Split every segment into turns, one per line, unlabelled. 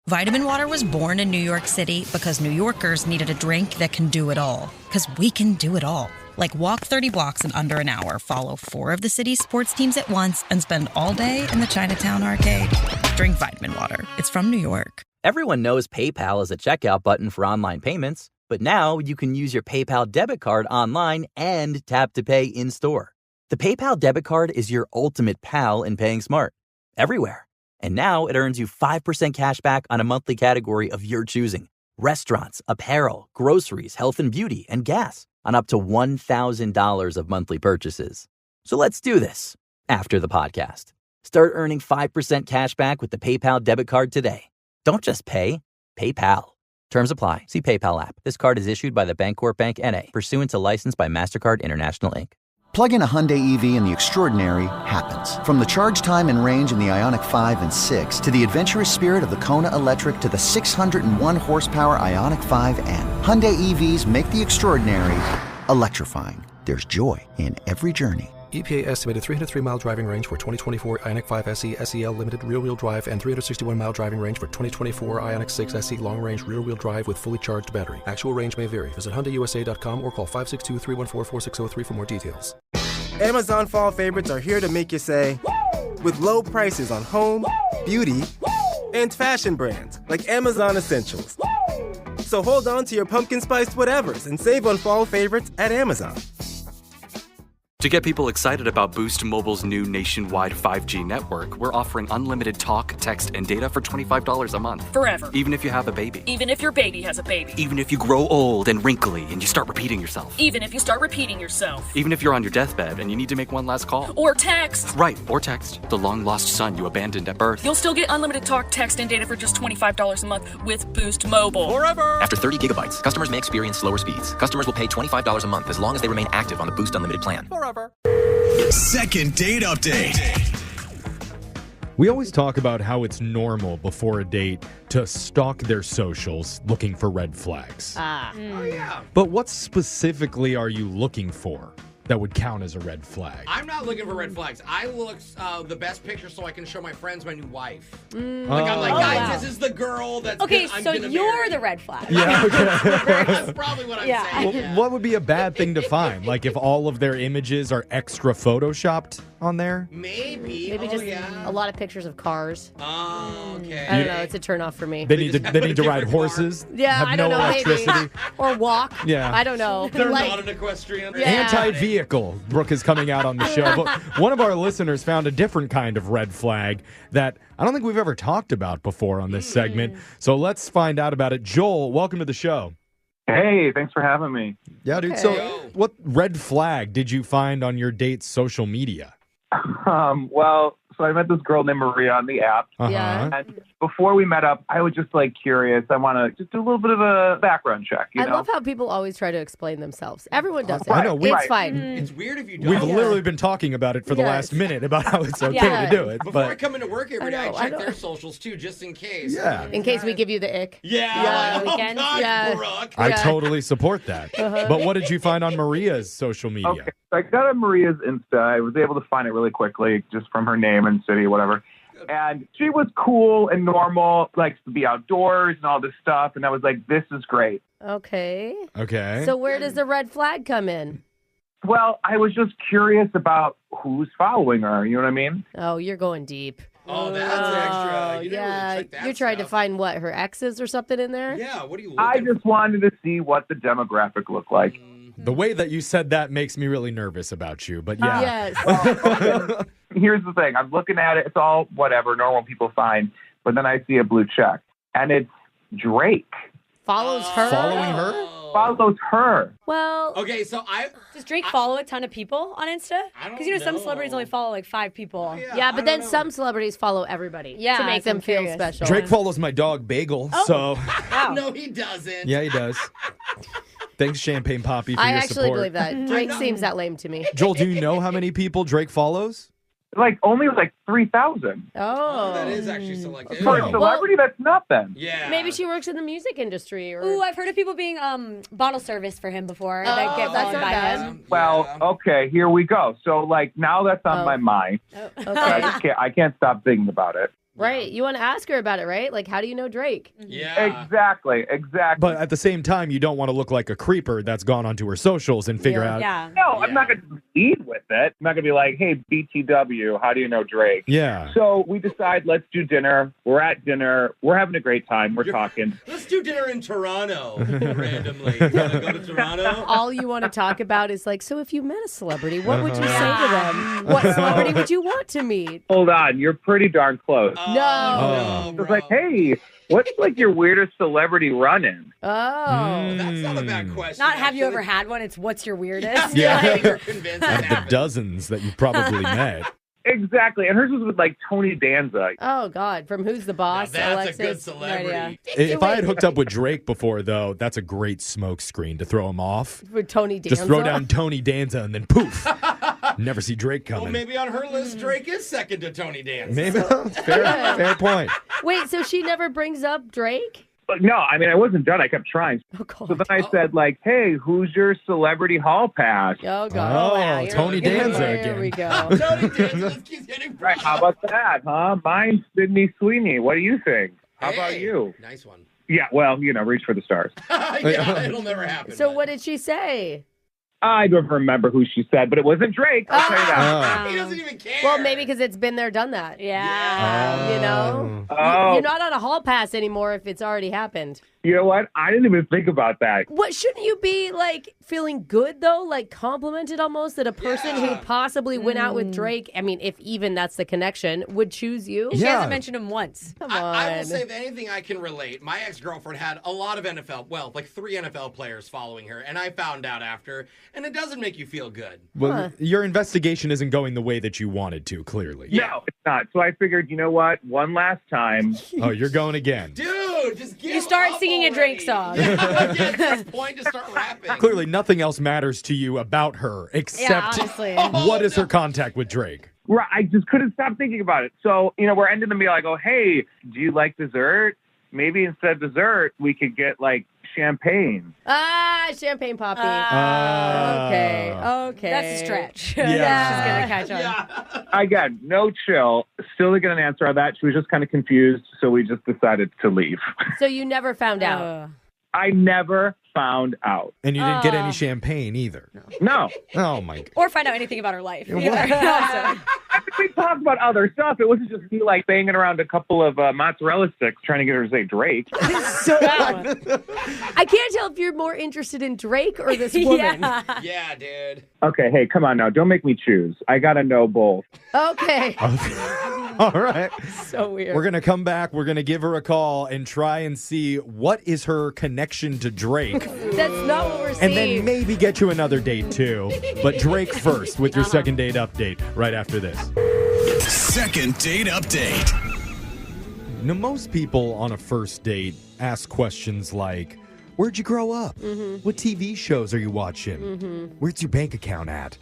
Vitamin Water was born in New York City because New Yorkers needed a drink that can do it all. Because we can do it all. Like walk 30 blocks in under an hour, follow 4 of the city's sports teams at once, and spend all day in the Chinatown arcade. Drink Vitamin Water. It's from New York.
Everyone knows PayPal is a checkout button for online payments, but now you can use your PayPal debit card online and tap to pay in-store. The PayPal debit card is your ultimate pal in paying smart. Everywhere. And now it earns you 5% cash back on a monthly category of your choosing. Restaurants, apparel, groceries, health and beauty, and gas on up to $1,000 of monthly purchases. So let's do this after the podcast. Start earning 5% cash back with the PayPal debit card today. Don't just pay, PayPal. Terms apply. See PayPal app. This card is issued by the Bancorp Bank N.A., pursuant to license by MasterCard International, Inc.
Plug in a Hyundai EV and the extraordinary happens. From the charge time and range in the Ioniq 5 and 6 to the adventurous spirit of the Kona Electric to the 601 horsepower Ioniq 5N. Hyundai EVs make the extraordinary electrifying. There's joy in every journey.
EPA estimated 303-mile driving range for 2024 Ioniq 5 SE SEL limited rear-wheel drive and 361-mile driving range for 2024 Ioniq 6 SE long-range rear-wheel drive with fully charged battery. Actual range may vary. Visit HyundaiUSA.com or call 562-314-4603 for more details.
Amazon fall favorites are here to make you say, woo! With low prices on home, beauty, and fashion brands like Amazon Essentials. Woo! So hold on to your pumpkin spiced whatevers and save on fall favorites at Amazon.
To get people excited about Boost Mobile's new nationwide 5G network, we're offering unlimited talk, text, and data for $25 a month.
Forever.
Even if you have a baby.
Even if your baby has a baby.
Even if you grow old and wrinkly and you start repeating yourself.
Even if you start repeating yourself.
Even if you're on your deathbed and you need to make one last call.
Or text.
Right, or text. The long-lost son you abandoned at birth.
You'll still get unlimited talk, text, and data for just $25 a month with Boost Mobile.
Forever!
After 30 gigabytes, customers may experience slower speeds. Customers will pay $25 a month as long as they remain active on the Boost Unlimited plan.
Forever!
Second date update.
We always talk about how it's normal before a date to stalk their socials looking for red flags.
Oh, yeah.
But what specifically are you looking for that would count as a red flag?
I'm not looking for red flags. I look the best picture so I can show my friends my new wife.
I'm
like, guys, this is the girl that's
okay,
I'm
so
gonna
you're
marry.
the red flag.
Yeah, okay.
That's probably what I'm saying.
Well, what would be a bad thing to find? Like if all of their images are extra photoshopped on there?
Maybe
just a lot of pictures of cars.
Oh, okay.
I don't know. It's a turnoff for me.
They need to ride horses.
Yeah,
have
I don't
no
know.
electricity.
Maybe. Or walk.
Yeah.
I don't know.
They're not an equestrian.
Yeah.
Anti-vehicle. Brooke is coming out on the show. But one of our listeners found a different kind of red flag that I don't think we've ever talked about before on this segment. So let's find out about it. Joel, welcome to the show.
Hey, thanks for having me.
Yeah, dude. So what red flag did you find on your date's social media?
So I met this girl named Maria on the app.
Yeah.
And before we met up, I was just curious. I want to just do a little bit of a background check.
I love how people always try to explain themselves. Everyone does it.
I know.
It's fine.
It's weird if you don't.
We've literally been talking about it for the last minute about how it's okay to do it.
Before
but
I come into work every day, I check their socials too, just in case.
Yeah.
In case we give you the ick.
Yeah.
Oh, God,
Brooke.
I totally support that. But what did you find on Maria's social media?
Okay, so I got on Maria's Insta. I was able to find it really quickly just from her name and city, whatever. And she was cool and normal, likes to be outdoors and all this stuff. And I was like, this is great.
Okay.
Okay.
So where does the red flag come in?
Well, I was just curious about who's following her. You know what I mean?
Oh, you're going deep.
Oh, that's extra. You didn't really check that
You're trying to
stuff.
find what, her exes or something in there?
Yeah, what are you looking
I just wanted to see what the demographic looked like.
The way that you said that makes me really nervous about you, but yeah.
Yes.
Here's the thing. I'm looking at it. It's all whatever normal people find. But then I see a blue check. And it's Drake.
Follows her?
Following her?
Follows her.
Well,
Okay, so
Does Drake follow a ton of people on Insta?
I don't
Because some
know.
celebrities only follow like 5 people.
yeah, but then some celebrities follow everybody
Yeah,
to make
so
them
I'm
feel
curious.
special.
Drake follows my dog Bagel, so
No, he doesn't.
yeah, he does. Thanks, Champagne Poppy, for
I
your
actually
support.
believe that. Drake seems that lame to me.
Joel, do you know how many people Drake follows?
Only 3,000.
Oh.
That is actually selective.
For a celebrity, that's nothing.
Yeah.
Maybe she works in the music industry. Or...
Ooh, I've heard of people being bottle service for him before.
Oh,
that get
that's
followed
not
by
bad.
him.
Well, okay, here we go. So, now that's on my mind.
Okay.
I can't stop thinking about it.
Right. You want to ask her about it, right? Like, how do you know Drake?
Yeah.
Exactly.
But at the same time, you don't want to look like a creeper that's gone onto her socials and figure out.
Yeah.
No, I'm not going to lead with it. I'm not going to be like, hey, BTW, how do you know Drake?
Yeah.
So we decide, let's do dinner. We're at dinner. We're having a great time. We're talking.
Let's do dinner in Toronto randomly. You want to go to Toronto?
All you want to talk about is like, so if you met a celebrity, what would you say to them? What celebrity would you want to meet?
Hold on. You're pretty darn close.
No.
It's like, hey, what's like your weirdest celebrity run-in?
Oh.
That's not a bad question.
Not have you ever had one? It's what's your weirdest?
Yeah.
You're convinced
Of
it
the
happened.
dozens that you've probably met.
Exactly. And hers was with like Tony Danza.
Oh, God. From Who's the Boss?
Now that's
Alexis?
a good celebrity.
If I had hooked up with Drake before, though, that's a great smoke screen to throw him off.
With Tony Danza?
Just throw down Tony Danza and then poof. Never see Drake
Well,
coming.
maybe on her list, Drake is second to Tony Danza.
Maybe. Fair point.
Wait, so she never brings up Drake?
But no, I mean, I wasn't done. I kept trying.
Oh, God.
So then I said, like, hey, who's your celebrity hall pass?
Oh, God.
Oh,
wow.
Tony Danza
Here
again.
we go.
Tony Danza just keeps getting
Right, how about that, huh? Mine's Sydney Sweeney. What do you think? How about
Hey,
you?
Nice one.
Yeah, well, reach for the stars.
Yeah, it'll never happen.
So
but-
what did she say?
I don't remember who she said, but it wasn't Drake. I'll tell you that.
Oh.
He doesn't even care.
Well, maybe because it's been there, done that.
Yeah.
You know?
Oh,
You're not on a hall pass anymore if it's already happened.
you know what? I didn't even think about that.
What shouldn't you be like feeling good though? Like complimented almost that a person who possibly went out with Drake, I mean, if even that's the connection, would choose you?
She
Yeah.
hasn't mentioned him once.
Come on.
I will say, if anything, I can relate. My ex-girlfriend had a lot of NFL, well, like 3 NFL players following her, and I found out after, and it doesn't make you feel good.
Well, your investigation isn't going the way that you wanted to, clearly.
No, it's not. So I figured, you know what? One last time.
Oh, you're going again.
Dude, just give
You start
up
singing a Drake
already.
song.
Yeah, like, at this point, to start rapping.
Clearly, nothing else matters to you about her except
honestly.
what is her contact with Drake.
Right, I just couldn't stop thinking about it. So, we're ending the meal. I go, hey, do you like dessert? Maybe instead of dessert, we could get like champagne.
Champagne poppy.
Oh.
Okay.
That's a stretch.
Yeah.
She's going to catch on.
Yeah.
Again, no chill. Still didn't get an answer on that. She was just kind of confused, so we just decided to leave.
So you never found out.
I never found out.
And you didn't get any champagne either.
No.
Oh, my God.
Or find out anything about her life.
What?
either. Also.
I think we talked about other stuff. It wasn't just me like banging around a couple of mozzarella sticks trying to get her to say Drake.
So I can't tell if you're more interested in Drake or this woman.
Yeah, dude.
Okay, hey, come on now. Don't make me choose. I got to know both.
Okay.
All right.
So weird.
We're going to come back. We're going to give her a call and try and see what is her connection to Drake.
That's not what we're
And
seeing.
then maybe get you another date, too. But Drake first with your second date update right after this.
Second date update.
Now, most people on a first date ask questions like, where'd you grow up? What TV shows are you watching? Where's your bank account at?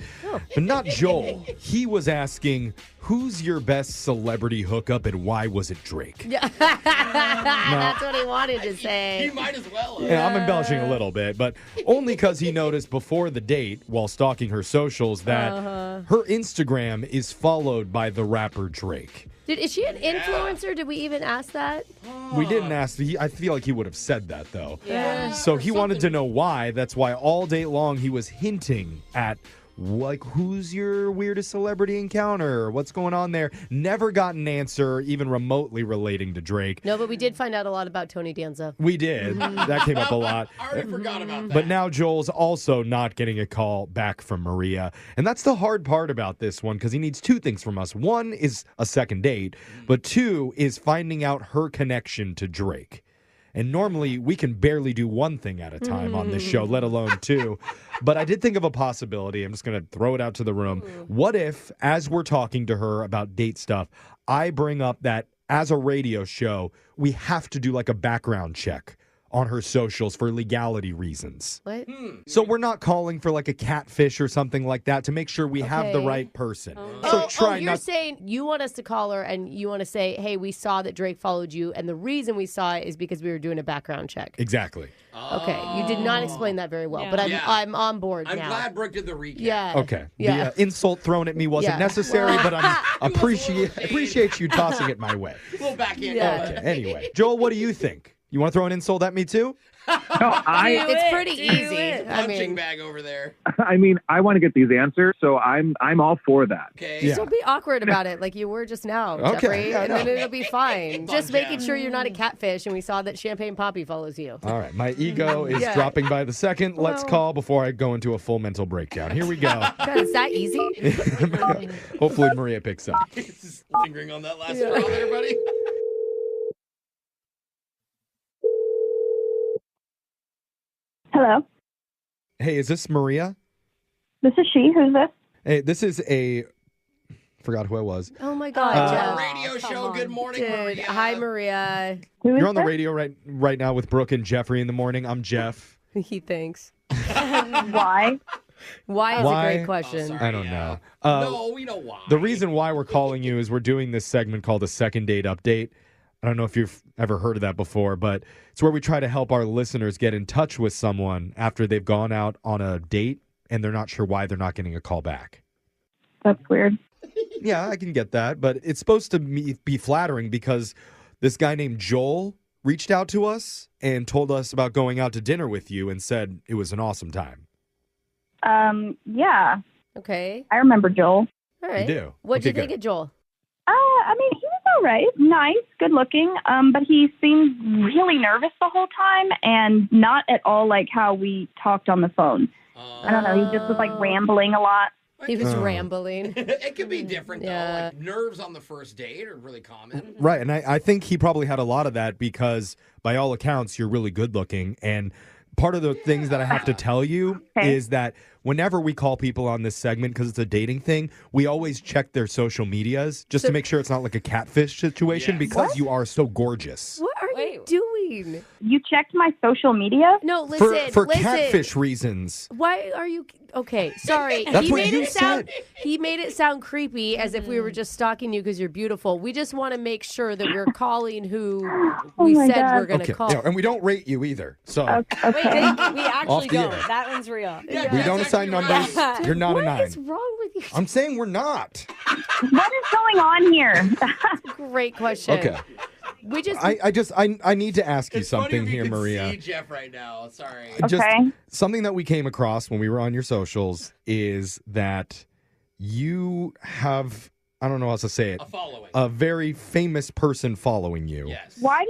But not Joel. He was asking, who's your best celebrity hookup and why was it Drake?
Yeah. That's what he wanted to
You
say.
might as well.
Yeah, I'm embellishing a little bit, but only because he noticed before the date, while stalking her socials, that her Instagram is followed by the rapper Drake.
Dude, is she an influencer? Did we even ask that?
We didn't ask. I feel like he would have said that, though.
Yeah.
So he wanted to know why. That's why all day long he was hinting at, like, who's your weirdest celebrity encounter? What's going on there? Never got an answer, even remotely relating to Drake.
No, but we did find out a lot about Tony Danza.
We did. That came up a lot.
I already forgot about that.
But now Joel's also not getting a call back from Maria. And that's the hard part about this one, because he needs 2 things from us. 1 is a second date, but 2 is finding out her connection to Drake. And normally we can barely do 1 thing at a time on this show, let alone 2. But I did think of a possibility. I'm just going to throw it out to the room. What if, as we're talking to her about date stuff, I bring up that as a radio show, we have to do like a background check on her socials for legality reasons.
What?
So we're not calling for like a catfish or something like that to make sure we have the
Okay.
right person. So try
you're
not.
saying you want us to call her and you want to say, hey, we saw that Drake followed you, and the reason we saw it is because we were doing a background check.
Exactly.
Okay, you did not explain that very well,
Yeah.
but
Yeah.
I'm on board
I'm
now.
glad Brooke did the recap.
Yeah.
Okay.
Yeah.
The insult thrown at me wasn't
Yeah.
necessary, but I
It was a little
appreciate you tossing it my way.
A little backhand.
Yeah.
Okay. Anyway, Joel, what do you think? You want to throw an insult at me too?
No,
It's pretty easy. I
Punching
mean,
bag over there.
I mean, I want to get these answers, so I'm all for that.
Okay.
Yeah.
don't be awkward about it like you were just now,
Okay,
Jeffrey,
yeah,
and
no.
then it'll be fine. Just
Jeff.
making sure you're not a catfish, and we saw that Champagne Poppy follows you.
All right. My ego is
Yeah.
dropping by the second. Let's
Well-
call before I go into a full mental breakdown. Here we go.
God, is that easy?
Hopefully Maria picks up.
He's just lingering on that last straw there, buddy.
Hello,
Hey, is this Maria?
this is she. Who's this?
Hey, this is a. Forgot who I was.
Oh my God,
Uh,
Jeff.
Radio show. Good morning,
Dude,
Maria.
hi, Maria.
Who is
You're on the
this?
radio right now with Brooke and Jeffrey in the morning. I'm Jeff.
He thinks.
Why?
Why is
Why?
a great question.
I don't know.
No, we know why.
The reason why we're calling you is we're doing this segment called a second date update. I don't know if you've ever heard of that before, but it's where we try to help our listeners get in touch with someone after they've gone out on a date and they're not sure why they're not getting a call back.
That's weird.
Yeah, I can get that, but it's supposed to be flattering because this guy named Joel reached out to us and told us about going out to dinner with you and said it was an awesome time.
Yeah,
Okay.
I remember Joel.
All right.
You do?
What'd you
Okay,
think of Joel?
I mean, he was all right, nice, good looking. But he seemed really nervous the whole time, and not at all like how we talked on the phone. I don't know. He just was like rambling a lot.
He was
Oh.
rambling.
It could be different, though.
Yeah.
Like, nerves on the first date are really common.
Right, and I think he probably had a lot of that because, by all accounts, you're really good looking. And part of the things that I have to tell you is that whenever we call people on this segment, because it's a dating thing, we always check their social medias just to make sure it's not like a catfish situation because you are so gorgeous.
What are you doing?
You checked my social media?
No, listen.
For
listen.
catfish reasons.
Why are you okay? Sorry,
That's
he
what
made
you
it sound.
said.
He made it sound creepy, as if we were just stalking you because you're beautiful. We just want to make sure that we're calling who we
my
said
God.
we're going to call.
Yeah, and we don't rate you either. So
Okay.
Wait, we
Off
actually
the
don't.
air.
That one's real.
we don't assign numbers. You're not a
What
9.
is wrong with you?
I'm saying we're not.
What is going on here?
Great question.
Okay.
We just.
I need to ask you
It's funny
something
if you
here,
can
Maria.
see Jeff right now. Sorry.
Just
Okay.
something that we came across when we were on your socials is that you have, I don't know how else to say it,
A following.
a very famous person following you.
Yes.
Why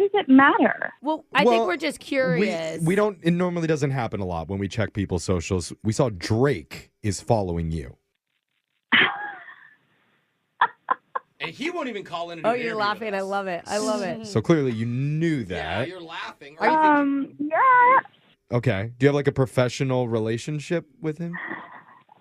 does it matter?
well, I
Well,
think we're just curious.
We don't, it normally doesn't happen a lot when we check people's socials. We saw Drake is following you.
And he won't even call in and
Oh,
do an
you're
interview
laughing.
with
I
us.
love it. I love it.
So clearly you knew
Yeah,
that.
you're laughing.
Are you
Yeah.
Okay. Do you have like a professional relationship with him?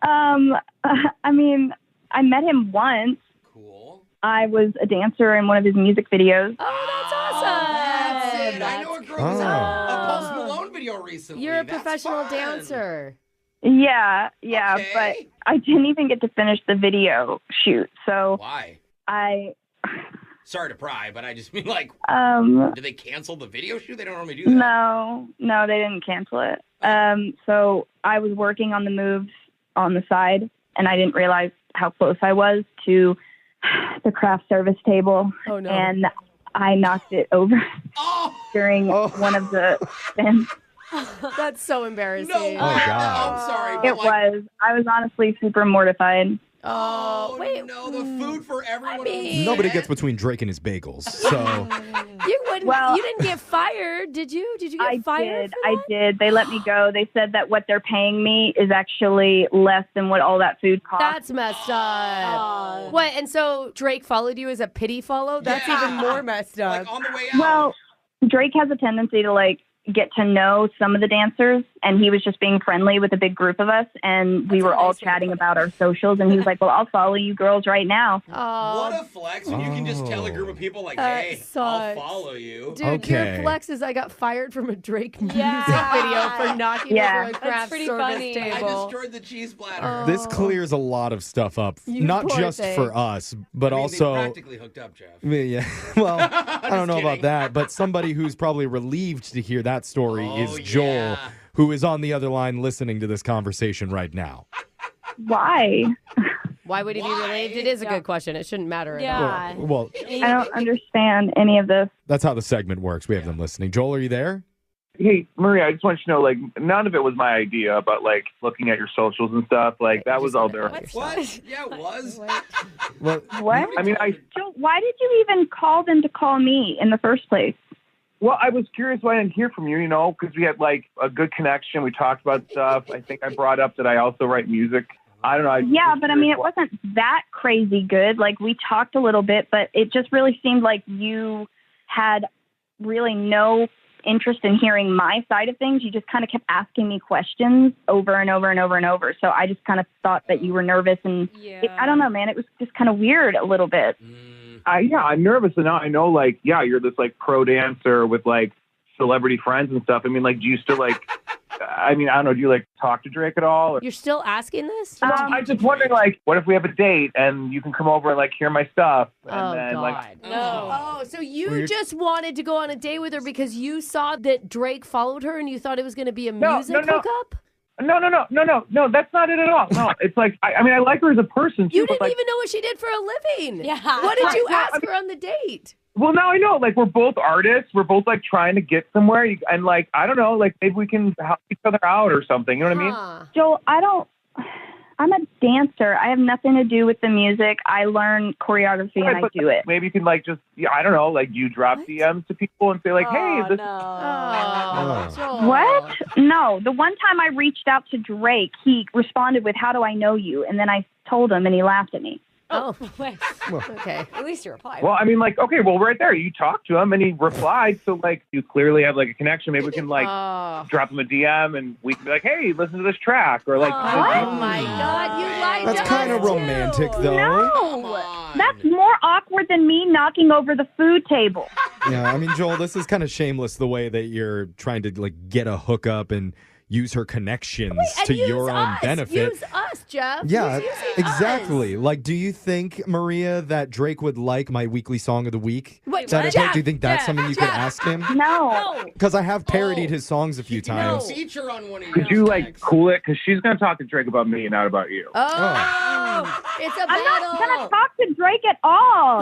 I mean, I met him once.
Cool.
I was a dancer in one of his music videos.
Oh, that's awesome.
That's it. I know a girl who's in a Post Malone video recently.
You're a
That's
professional
fun.
dancer.
Yeah,
Okay.
but I didn't even get to finish the video shoot. So
Why?
I
Sorry to pry, but I just mean like, did they cancel the video shoot? They don't normally do that.
no, they didn't cancel it. So I was working on the moves on the side, and I didn't realize how close I was to the craft service table.
Oh, no.
And I knocked it over during one of the spins.
That's so embarrassing.
No,
Oh, God.
I'm sorry. But
It was. I was honestly super mortified.
Oh, wait.
no, the food for everyone.
Nobody gets between Drake and his bagels. So
You wouldn't.
Well-
you didn't get fired, did you? Did you get fired?
I did. They let me go. They said that what they're paying me is actually less than what all that food costs.
That's messed up. What? And so Drake followed you as a pity follow? That's
Yeah.
even more messed up.
Like on the way out.
Well, Drake has a tendency to like get to know some of the dancers, and he was just being friendly with a big group of us, and we were all chatting about our socials, and he was like, well, I'll follow you girls right now.
What a flex when you can just tell a group of people, like, hey, I'll follow you.
Dude, your flex is I got fired from a Drake music video for knocking over a craft service table.
I destroyed the cheese platter.
This clears a lot of stuff up,
You
not
poor
just
thing.
for us, but
They
also.
practically hooked up, Jeff.
Yeah, well, I don't know about that, but somebody who's probably relieved to hear that story is Joel, who is on the other line listening to this conversation right now.
Why?
Why would he be relieved? It is a good question. It shouldn't matter at all.
Well,
I don't understand any of this.
that's how the segment works. We have them listening. Joel, are you there?
Hey, Maria, I just want you to know, like, none of it was my idea, but, like, looking at your socials and stuff, like, that was all there.
What? Yeah, it was.
What?
I mean,
Joe, why did you even call them to call me in the first place?
Well, I was curious why I didn't hear from you, you know, because we had, like, a good connection. We talked about stuff. I think I brought up that I also write music. I don't know.
Yeah, but I mean, it wasn't that crazy good. Like, we talked a little bit, but it just really seemed like you had really no interest in hearing my side of things. You just kind of kept asking me questions over and over and over and over. So I just kind of thought that you were nervous, and I don't know, man. It was just kind of weird a little bit.
Yeah, I'm nervous, and now I know, like, yeah, you're this, like, pro dancer with, like, celebrity friends and stuff. I mean, like, do you still, like, I mean, I don't know, do you, like, talk to Drake at all? Or?
You're still asking this?
I'm just wondering, like, what if we have a date and you can come over and, like, hear my stuff? And then, like,
No. Oh, so you just wanted to go on a date with her because you saw that Drake followed her and you thought it was going to be a music hookup?
No, that's not it at all. No, it's like, I mean, I like her as a person, too.
You didn't
but, like,
even know what she did for a living.
Yeah.
What did you
Right,
ask her on the date?
Well, now I know, like, we're both artists. We're both, like, trying to get somewhere. And, like, I don't know, like, maybe we can help each other out or something. You know what I mean?
Joel, I'm a dancer. I have nothing to do with the music. I learn choreography and I do it.
Maybe you can, like, just, I don't know, like, you drop DMs to people and say, like, hey, this
What? No. The one time I reached out to Drake, he responded with, how do I know you? And then I told him and he laughed at me.
Oh, okay. At least you replied.
Well, I mean, like, okay, well, right there, you talked to him and he replied. So, like, you clearly have, like, a connection. Maybe we can, like, drop him a DM and we can be like, hey, listen to this track. Or, like,
Oh, my God. You lied
That's
to
kind
us,
of romantic, though.
No. That's more awkward than me knocking over the food table.
Yeah, I mean, Joel, this is kind of shameless the way that you're trying to, like, get a hookup and use her connections to your own benefit.
Use us, Jeff.
Yeah,
Who's using
exactly. Like, do you think, Maria, that Drake would like my weekly song of the week?
Wait,
That I
Jeff,
put? Do you think that's
Jeff,
something you could ask him?
No.
Because I have parodied his songs a few times.
Feature on one of your
could you, like, cool it? Because she's going to talk to Drake about me, not about you.
It's a
I'm not
battle.
going to talk to Drake at all.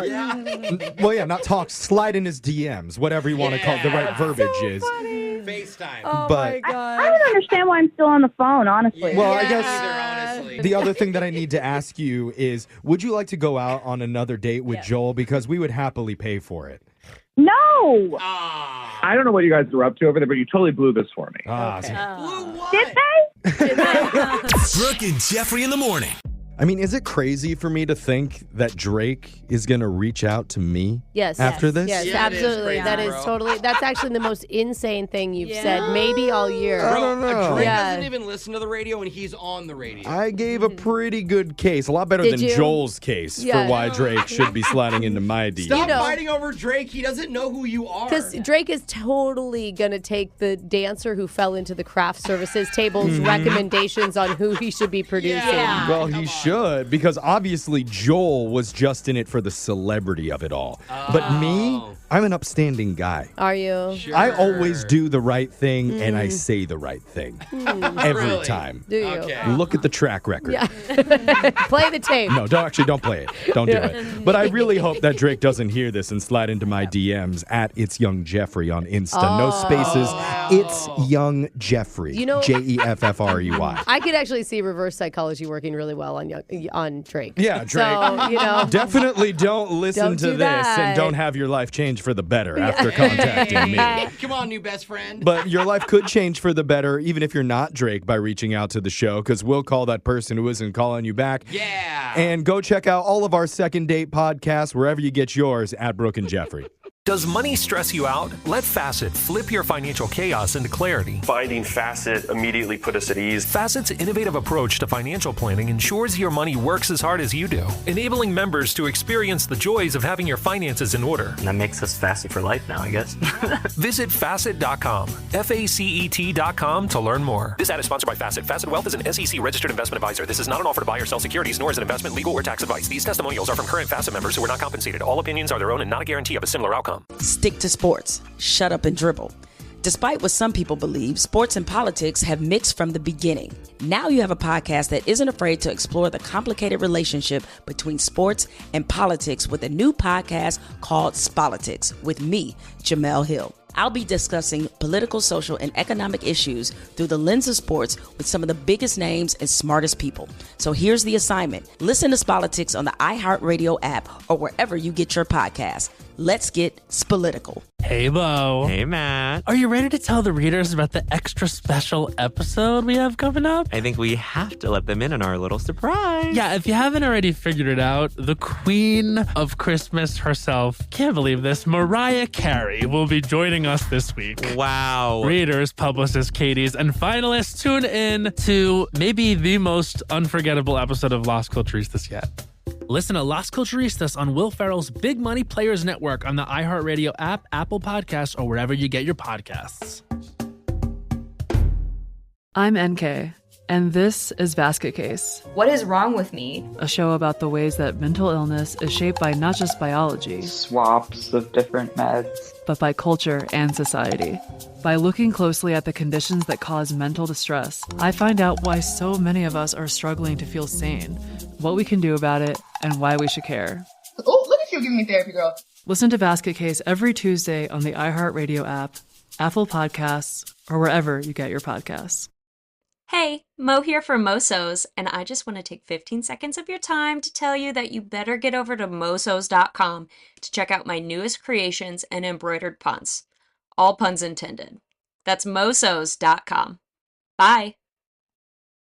Well, yeah, not talk. Slide in his DMs, whatever you want to call it. The right verbiage is.
FaceTime.
Oh,
But-
my God.
I don't understand why I'm still on the phone, honestly.
Well, I
Either,
guess
honestly.
the other thing that I need to ask you is, would you like to go out on another date with Joel? Because we would happily pay for it.
No.
I don't know what you guys are up to over there, but you totally blew this for me.
Did they?
Brooke and Jeffrey in the morning.
I mean, is it crazy for me to think that Drake is going to reach out to me after this?
Yes,
Yeah, it is
absolutely.
crazy,
That is
bro.
totally, that's actually the most insane thing you've said maybe all year.
I don't know.
Drake
Yeah.
doesn't even listen to the radio, and he's on the radio.
I gave a pretty good case, a lot better
Did
than
you?
Joel's case
Yeah.
for why Drake should be sliding into my DM.
Stop
know-
fighting over Drake. He doesn't know who you are.
Because Drake is totally going to take the dancer who fell into the craft services table's
Mm-hmm.
recommendations on who he should be producing.
Yeah.
Well, he should, because obviously Joel was just in it for the celebrity of it all. But me, I'm an upstanding guy.
Are you?
Sure.
I always do the right thing and I say the right thing every
Really?
time.
Do you?
Okay.
Look at the track record.
Yeah. Play the tape.
No, don't play it. Don't do it. But I really hope that Drake doesn't hear this and slide into my DMs at It's Young Jeffrey on Insta. No spaces. It's Young Jeffrey.
You know-
Jeffrey.
I could actually see reverse psychology working really well on Drake.
Yeah, Drake.
So, you know.
Definitely don't listen
Don't
to
do
this
that.
and don't have your life change for the better after contacting me.
Come on, new best friend.
But your life could change for the better even if you're not Drake by reaching out to the show, because we'll call that person who isn't calling you back.
Yeah.
And go check out all of our Second Date podcasts wherever you get yours at Brooke and Jeffrey.
Does money stress you out? Let Facet flip your financial chaos into clarity.
Finding Facet immediately put us at ease.
Facet's innovative approach to financial planning ensures your money works as hard as you do, enabling members to experience the joys of having your finances in order.
And that makes us Facet for life now, I guess.
Visit Facet.com, FACET.com to learn more. This ad is sponsored by Facet. Facet Wealth is an SEC registered investment advisor. This is not an offer to buy or sell securities, nor is it investment, legal, or tax advice. These testimonials are from current Facet members who are not compensated. All opinions are their own and not a guarantee of a similar outcome.
Stick to sports. Shut up and dribble. Despite what some people believe, sports and politics have mixed from the beginning. Now you have a podcast that isn't afraid to explore the complicated relationship between sports and politics with a new podcast called Spolitics with me, Jamel Hill. I'll be discussing political, social, and economic issues through the lens of sports with some of the biggest names and smartest people. So here's the assignment. Listen to Spolitics on the iHeartRadio app or wherever you get your podcasts. Let's get Spolitical.
Hey, Bo.
Hey, Matt.
Are you ready to tell the readers about the extra special episode we have coming up?
I think we have to let them in on our little surprise.
Yeah, if you haven't already figured it out, the queen of Christmas herself, can't believe this, Mariah Carey will be joining us this week.
Wow.
Readers, publicists, Katie's, and finalists, tune in to maybe the most unforgettable episode of Las Culturistas yet. Listen to Las Culturistas on Will Ferrell's Big Money Players Network on the iHeartRadio app, Apple Podcasts, or wherever you get your podcasts.
I'm NK, and this is Basket Case.
What is wrong with me?
A show about the ways that mental illness is shaped by not just biology,
swaps of different meds,
but by culture and society. By looking closely at the conditions that cause mental distress, I find out why so many of us are struggling to feel sane, what we can do about it, and why we should care.
Oh, look at you giving me therapy, girl.
Listen to Basket Case every Tuesday on the iHeartRadio app, Apple Podcasts, or wherever you get your podcasts.
Hey, Mo here for Mosos, and I just want to take 15 seconds of your time to tell you that you better get over to mosos.com to check out my newest creations and embroidered puns. All puns intended. That's mosos.com. Bye.